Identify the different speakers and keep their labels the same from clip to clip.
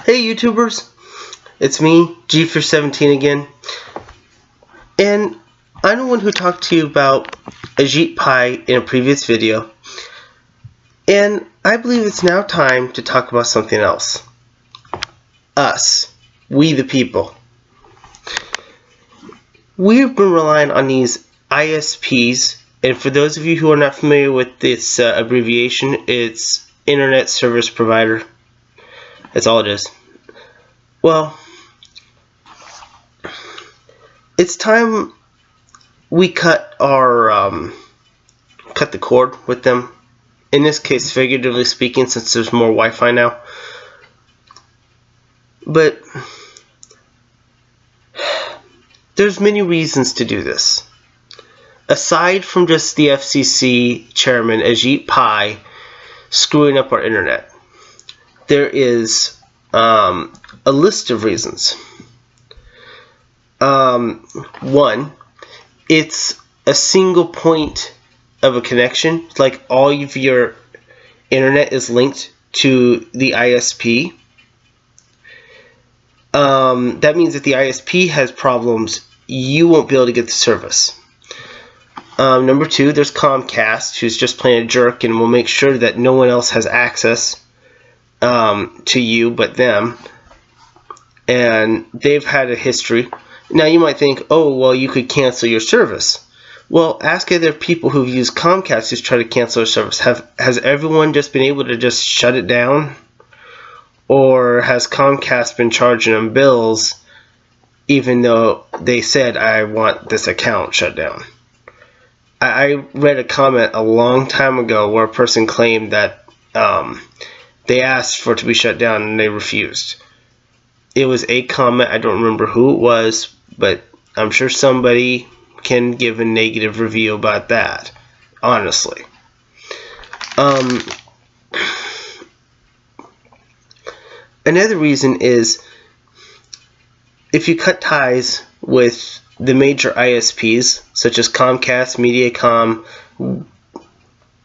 Speaker 1: Hey YouTubers, it's me, G417 again, and I'm the one who talked to you about Ajit Pai in a previous video, and I believe it's now time to talk about something else. Us, we the people. We've been relying on these ISPs, and for those of you who are not familiar with this abbreviation, it's Internet Service Provider. That's all it is. Well, it's time we cut the cord with them. In this case, figuratively speaking, since there's more Wi-Fi now. But there's many reasons to do this. Aside from just the FCC chairman Ajit Pai screwing up our internet, there is a list of reasons. One, it's a single point of a connection. Like all of your internet is linked to the ISP. That means if the ISP has problems, you won't be able to get the service. Number two, there's Comcast, who's just playing a jerk and will make sure that no one else has access to you but them, and they've had a history. Now you might think, oh well, you could cancel your service. Well, ask other people who've used Comcast who's tried to cancel their service. Has everyone just been able to just shut it down, or has Comcast been charging them bills even though they said, I want this account shut down? I read a comment a long time ago where a person claimed that they asked for it to be shut down and they refused. It was a comment, I don't remember who it was, but I'm sure somebody can give a negative review about that, honestly. Another reason is if you cut ties with the major ISPs, such as Comcast, Mediacom,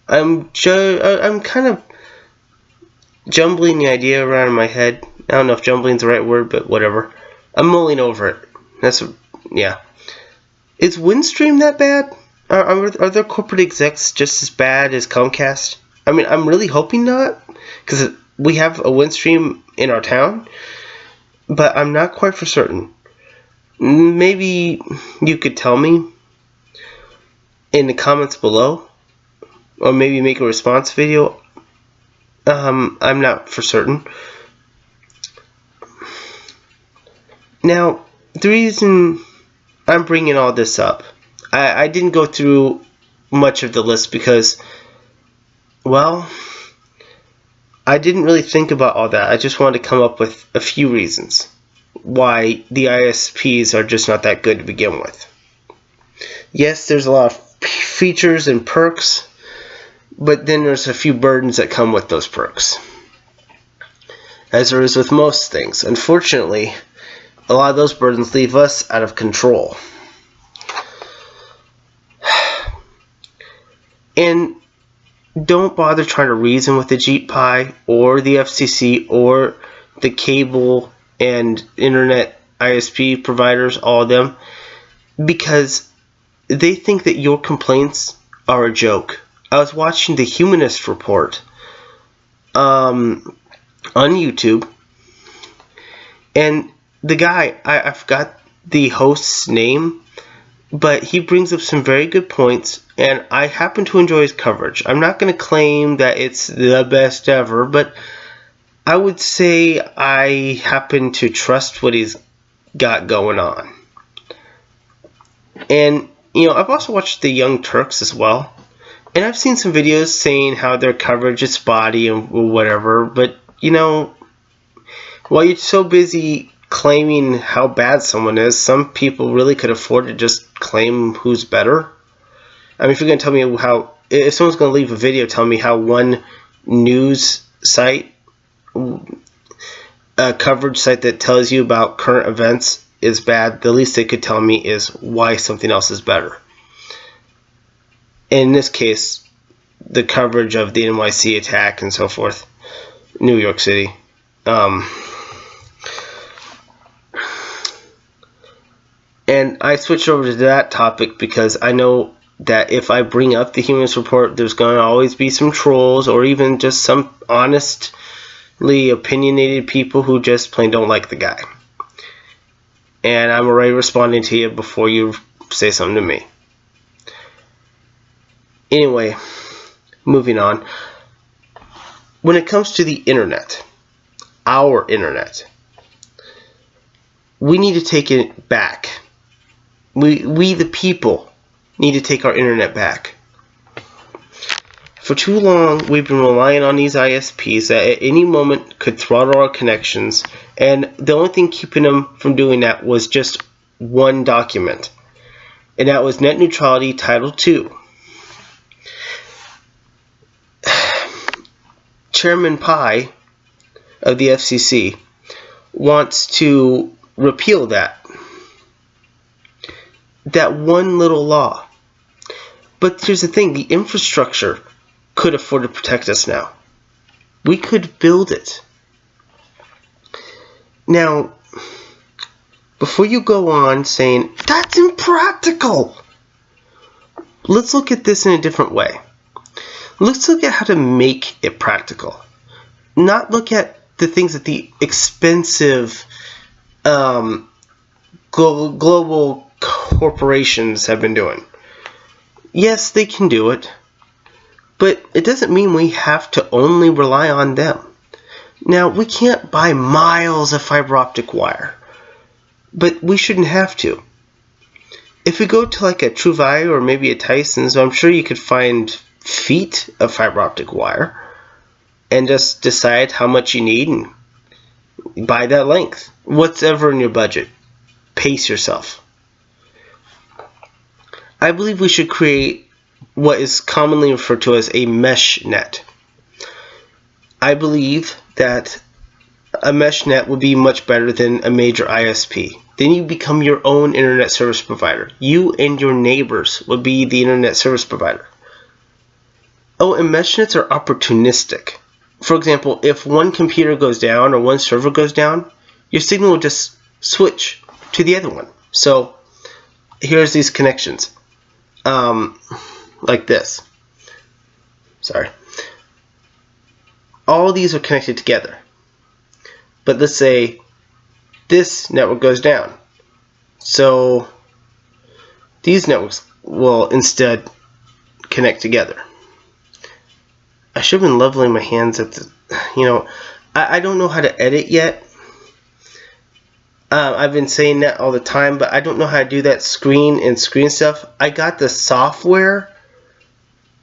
Speaker 1: I'm kind of jumbling the idea around in my head. I don't know if jumbling is the right word, but whatever. I'm mulling over it. Yeah. Is Windstream that bad? Are their corporate execs just as bad as Comcast? I mean, I'm really hoping not, because we have a Windstream in our town, but I'm not quite for certain. Maybe you could tell me in the comments below, or maybe make a response video. I'm not for certain. Now, the reason I'm bringing all this up, I didn't go through much of the list because, well, I didn't really think about all that. I just wanted to come up with a few reasons why the ISPs are just not that good to begin with. Yes, there's a lot of features and perks, but then there's a few burdens that come with those perks, as there is with most things. Unfortunately, a lot of those burdens leave us out of control. And don't bother trying to reason with the Ajit Pai or the FCC or the cable and internet ISP providers, all of them, because they think that your complaints are a joke. I was watching the Humanist Report on YouTube, and the guy, I forgot the host's name, but he brings up some very good points, and I happen to enjoy his coverage. I'm not going to claim that it's the best ever, but I would say I happen to trust what he's got going on. And, you know, I've also watched the Young Turks as well, and I've seen some videos saying how their coverage is spotty and whatever, but, you know, while you're so busy claiming how bad someone is, some people really could afford to just claim who's better. I mean, if you're going to tell me how, if someone's going to leave a video telling me how one news site, a coverage site that tells you about current events is bad, the least they could tell me is why something else is better. In this case, the coverage of the NYC attack and so forth, New York City. I switched over to that topic because I know that if I bring up the Humans Report, there's going to always be some trolls or even just some honestly opinionated people who just plain don't like the guy. And I'm already responding to you before you say something to me. Anyway, moving on. When it comes to the internet, our internet, we need to take it back. We the people need to take our internet back. For too long, we've been relying on these ISPs that at any moment could throttle our connections, and the only thing keeping them from doing that was just one document, and that was net neutrality Title II. Chairman Pai of the FCC wants to repeal that one little law. But here's the thing, the infrastructure could afford to protect us now. We could build it. Now, before you go on saying, that's impractical, let's look at this in a different way. Let's look at how to make it practical. Not look at the things that the expensive global corporations have been doing. Yes, they can do it, but it doesn't mean we have to only rely on them. Now, we can't buy miles of fiber optic wire, but we shouldn't have to. If we go to like a True Value or maybe a Tyson's, I'm sure you could find feet of fiber optic wire and just decide how much you need and buy that length. Whatever in your budget. Pace yourself. I believe we should create what is commonly referred to as a mesh net. I believe that a mesh net would be much better than a major ISP. Then you become your own internet service provider. You and your neighbors would be the internet service provider. Oh, and mesh nets are opportunistic. For example, if one computer goes down or one server goes down, your signal will just switch to the other one. So here's these connections. Like this. Sorry. All these are connected together. But let's say this network goes down. So these networks will instead connect together. I should have been leveling my hands at the, I don't know how to edit yet. I've been saying that all the time, but I don't know how to do that screen stuff. I got the software,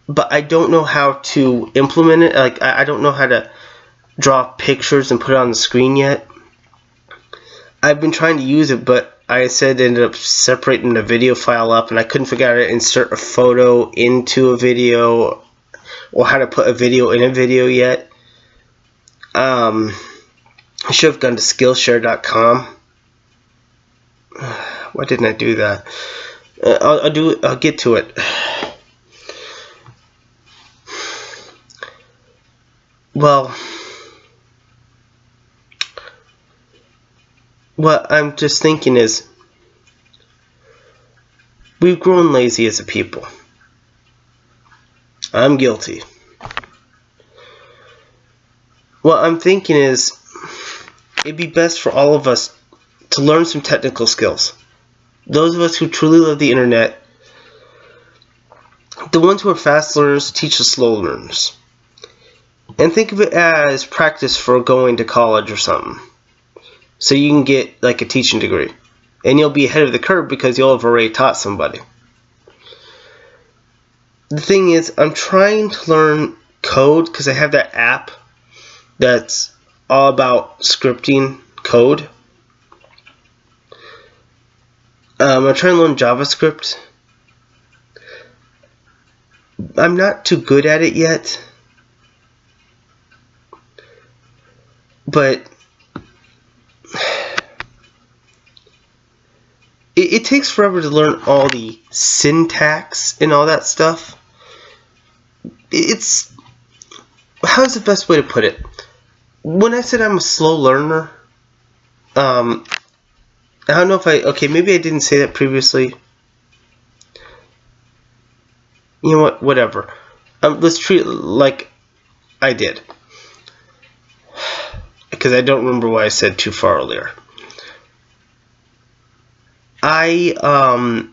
Speaker 1: but I don't know how to implement it. Like, I don't know how to draw pictures and put it on the screen yet. I've been trying to use it, but I said ended up separating the video file up, and I couldn't figure out how to insert a photo into a video or how to put a video in a video yet. I should have gone to Skillshare.com. Why didn't I do that? I'll get to it. Well, what I'm just thinking is, we've grown lazy as a people. I'm guilty. What I'm thinking is, it'd be best for all of us to learn some technical skills. Those of us who truly love the internet, the ones who are fast learners teach the slow learners. And think of it as practice for going to college or something. So you can get like a teaching degree. And you'll be ahead of the curve because you'll have already taught somebody. The thing is, I'm trying to learn code because I have that app that's all about scripting code. I'm trying to learn JavaScript. I'm not too good at it yet. But it takes forever to learn all the syntax and all that stuff. How's the best way to put it? When I said I'm a slow learner, I don't know if okay, maybe I didn't say that previously. You know what, whatever. Let's treat it like I did. Because I don't remember what I said too far earlier. I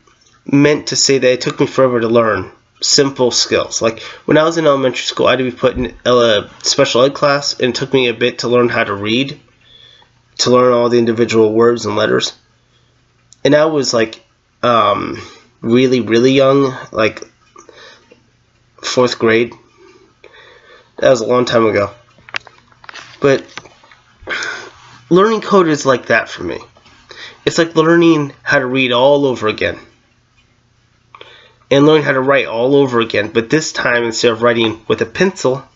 Speaker 1: meant to say that it took me forever to learn simple skills. Like when I was in elementary school, I had to be put in a special ed class, and it took me a bit to learn how to read, to learn all the individual words and letters. And I was like really, really young, like 4th grade. That was a long time ago. But learning code is like that for me. It's like learning how to read all over again. And learning how to write all over again. But this time, instead of writing with a pencil,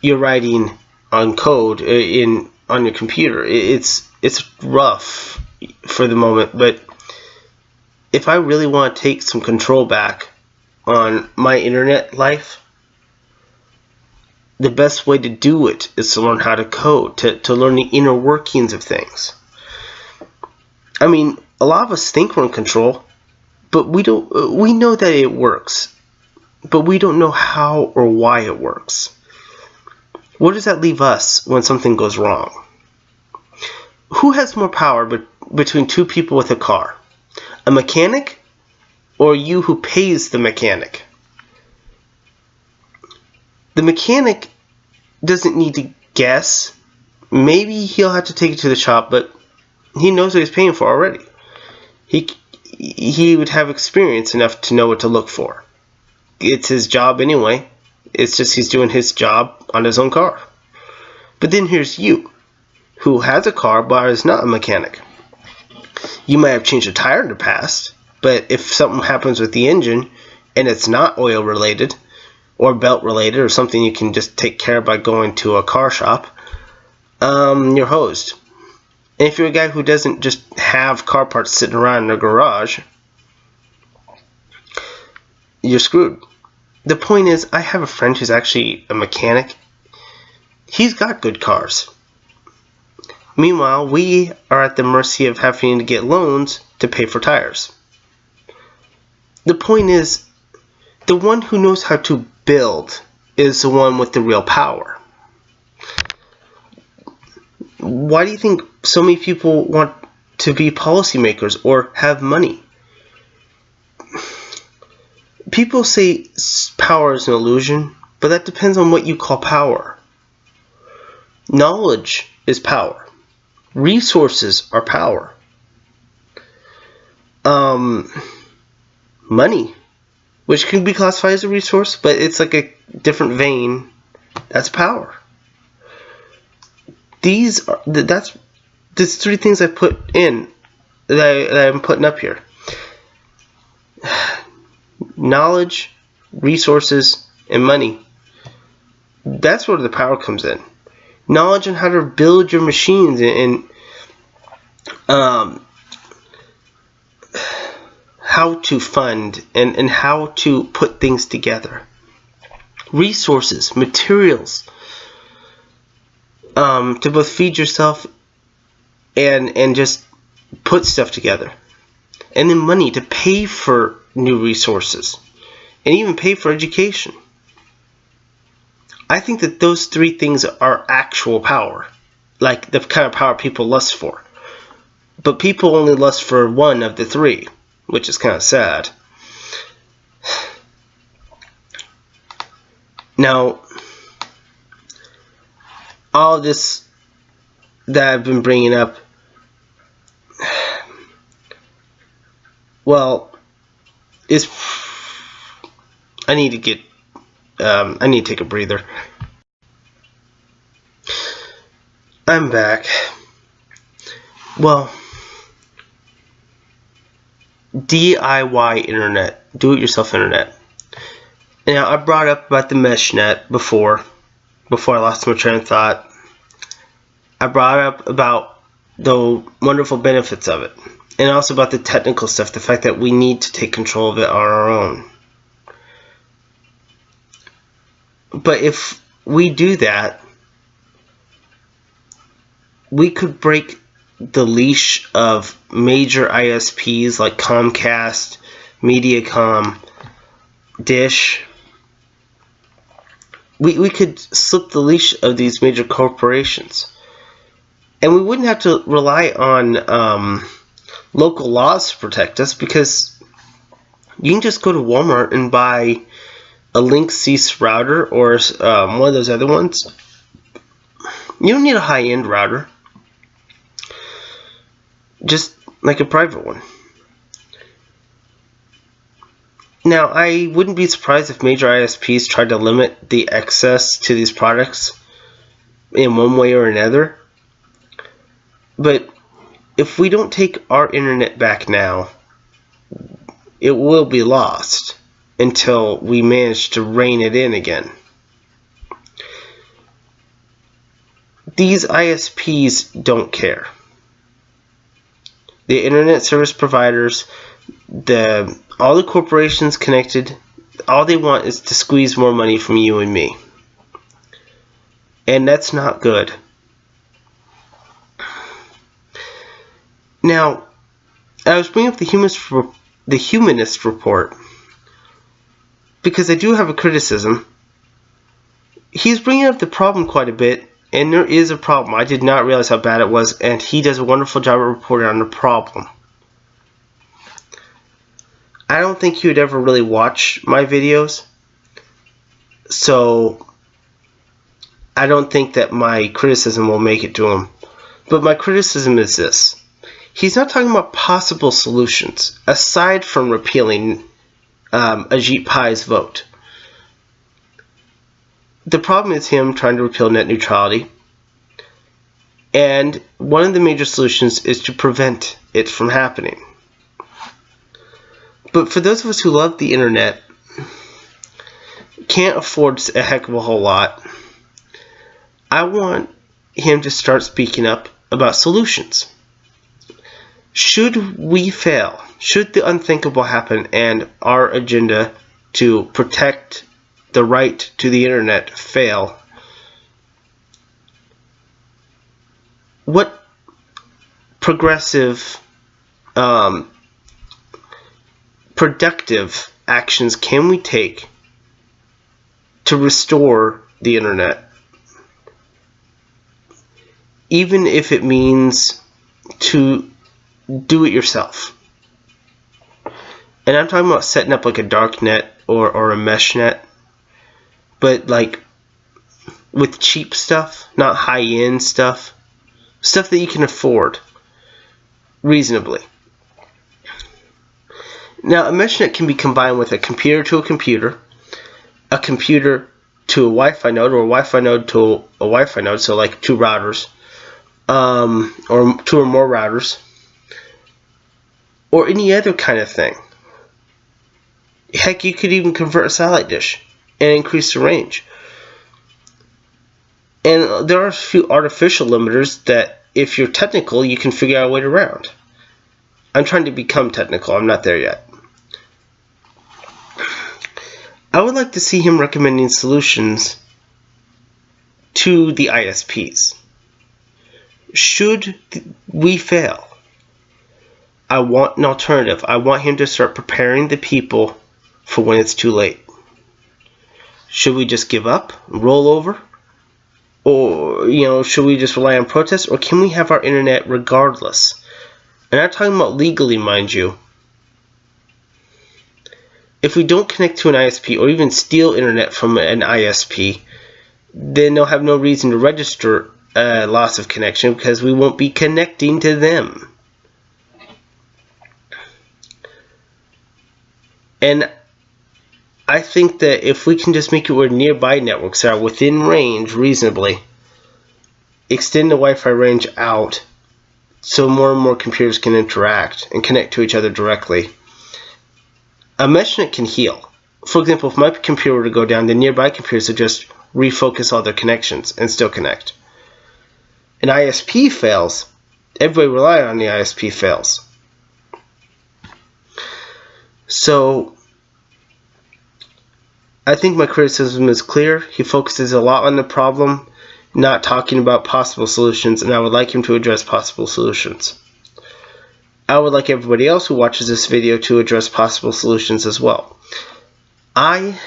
Speaker 1: you're writing on code on your computer. It's rough for the moment, but if I really want to take some control back on my internet life, the best way to do it is to learn how to code, to learn the inner workings of things. I mean, a lot of us think we're in control, but we know that it works, but we don't know how or why it works. Where does that leave us when something goes wrong? Who has more power between two people with a car? A mechanic or you who pays the mechanic? The mechanic doesn't need to guess. Maybe he'll have to take it to the shop, but he knows what he's paying for already. He would have experience enough to know what to look for. It's his job anyway. It's just he's doing his job on his own car. But then here's you, who has a car but is not a mechanic. You might have changed a tire in the past, but if something happens with the engine and it's not oil related or belt related or something you can just take care of by going to a car shop, you're hosed. And if you're a guy who doesn't just have car parts sitting around in a garage, you're screwed. The point is, I have a friend who's actually a mechanic. He's got good cars. Meanwhile, we are at the mercy of having to get loans to pay for tires. The point is, the one who knows how to build is the one with the real power. Why do you think so many people want to be policymakers or have money? People say power is an illusion, but that depends on what you call power. Knowledge is power. Resources are power. Money, which can be classified as a resource, but it's like a different vein, that's power. That's 3 things I put in that I'm putting up here. Knowledge, resources, and money. That's where the power comes in. Knowledge on how to build your machines and how to fund and how to put things together. Resources, materials, to both feed yourself and just put stuff together. And then money to pay for new resources and even pay for education. I think that those 3 things are actual power, like the kind of power people lust for. But people only lust for one of the 3, which is kind of sad. Now, all this that I've been bringing up, well, I need to take a breather. I'm back. Well, DIY internet, do-it-yourself internet. Now, I brought up about the Meshnet before I lost my train of thought. I brought up about the wonderful benefits of it, and also about the technical stuff, the fact that we need to take control of it on our own. But if we do that, we could break the leash of major ISPs like Comcast, Mediacom, Dish. We could slip the leash of these major corporations. And we wouldn't have to rely on local laws to protect us, because you can just go to Walmart and buy a Linksys router or one of those other ones. You don't need a high-end router, just like a private one. Now, I wouldn't be surprised if major ISPs tried to limit the access to these products in one way or another. But if we don't take our internet back now, it will be lost until we manage to rein it in again. These ISPs don't care. The internet service providers, all the corporations connected, all they want is to squeeze more money from you and me. And that's not good. Now, I was bringing up the Humanist report because I do have a criticism. He's bringing up the problem quite a bit, and there is a problem. I did not realize how bad it was, and he does a wonderful job of reporting on the problem. I don't think he would ever really watch my videos, so I don't think that my criticism will make it to him. But my criticism is this. He's not talking about possible solutions, aside from repealing Ajit Pai's vote. The problem is him trying to repeal net neutrality, and one of the major solutions is to prevent it from happening. But for those of us who love the internet, can't afford a heck of a whole lot, I want him to start speaking up about solutions. Should we fail, should the unthinkable happen, and our agenda to protect the right to the internet fail, what progressive, productive actions can we take to restore the internet? Even if it means to do it yourself. And I'm talking about setting up like a dark net or a Meshnet, but like with cheap stuff, not high-end stuff. Stuff that you can afford reasonably. Now, a Meshnet can be combined with a computer to a computer to a Wi-Fi node, or a Wi-Fi node to a Wi-Fi node, so like two routers, or two or more routers, or any other kind of thing. Heck, you could even convert a satellite dish and increase the range. And there are a few artificial limiters that, if you're technical, you can figure out a way around. I'm trying to become technical. I'm not there yet. I would like to see him recommending solutions to the ISPs. Should we fail, I want an alternative. I want him to start preparing the people for when it's too late. Should we just give up, roll over? Or, should we just rely on protests? Or can we have our internet regardless? And I'm talking about legally, mind you. If we don't connect to an ISP or even steal internet from an ISP, then they'll have no reason to register a loss of connection because we won't be connecting to them. And I think that if we can just make it where nearby networks are within range reasonably, extend the Wi-Fi range out so more and more computers can interact and connect to each other directly, a Meshnet can heal. For example, if my computer were to go down, the nearby computers would just refocus all their connections and still connect. An ISP fails, everybody relying on the ISP fails. So I think my criticism is clear. He focuses a lot on the problem. not talking about possible solutions, and I would like him to address possible solutions. I would like everybody else who watches this video to address possible solutions as well. I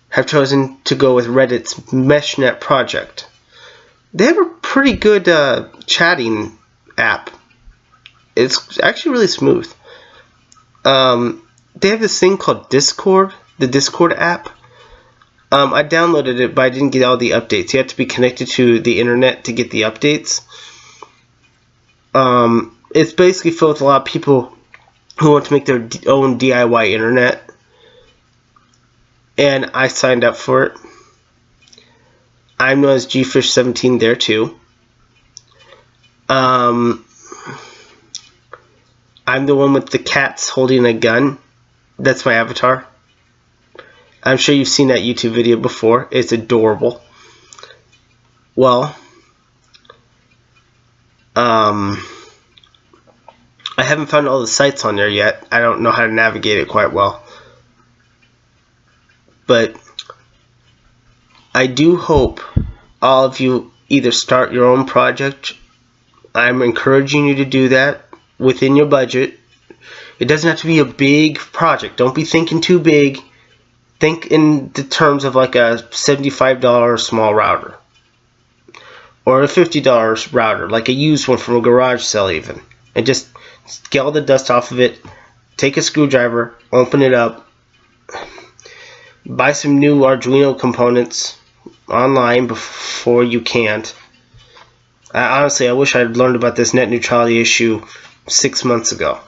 Speaker 1: have chosen to go with Reddit's Meshnet project. They have a pretty good chatting app. It's actually really smooth. They have this thing called Discord, the Discord app. I downloaded it, but I didn't get all the updates. You have to be connected to the internet to get the updates. It's basically filled with a lot of people who want to make their own DIY internet. And I signed up for it. I'm known as GFish17 there too. I'm the one with the cats holding a gun. That's my avatar. I'm sure you've seen that YouTube video before. It's adorable. Well, I haven't found all the sites on there yet. I don't know how to navigate it quite well. But I do hope all of you either start your own project. I'm encouraging you to do that within your budget. It doesn't have to be a big project. Don't be thinking too big. Think in the terms of like a $75 small router. Or a $50 router, like a used one from a garage sale even. And just get all the dust off of it. Take a screwdriver, open it up. Buy some new Arduino components online before you can't. Honestly, I wish I had learned about this net neutrality issue 6 months ago.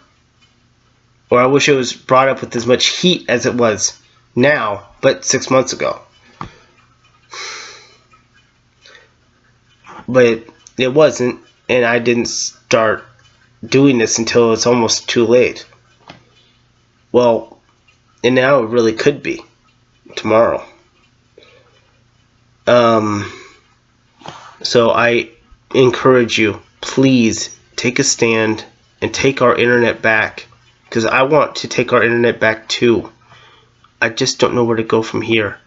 Speaker 1: Or I wish it was brought up with as much heat as it was now, but 6 months ago. But it wasn't, and I didn't start doing this until it's almost too late. Well, and now it really could be tomorrow. So I encourage you, please take a stand and take our internet back, because I want to take our internet back too. I just don't know where to go from here.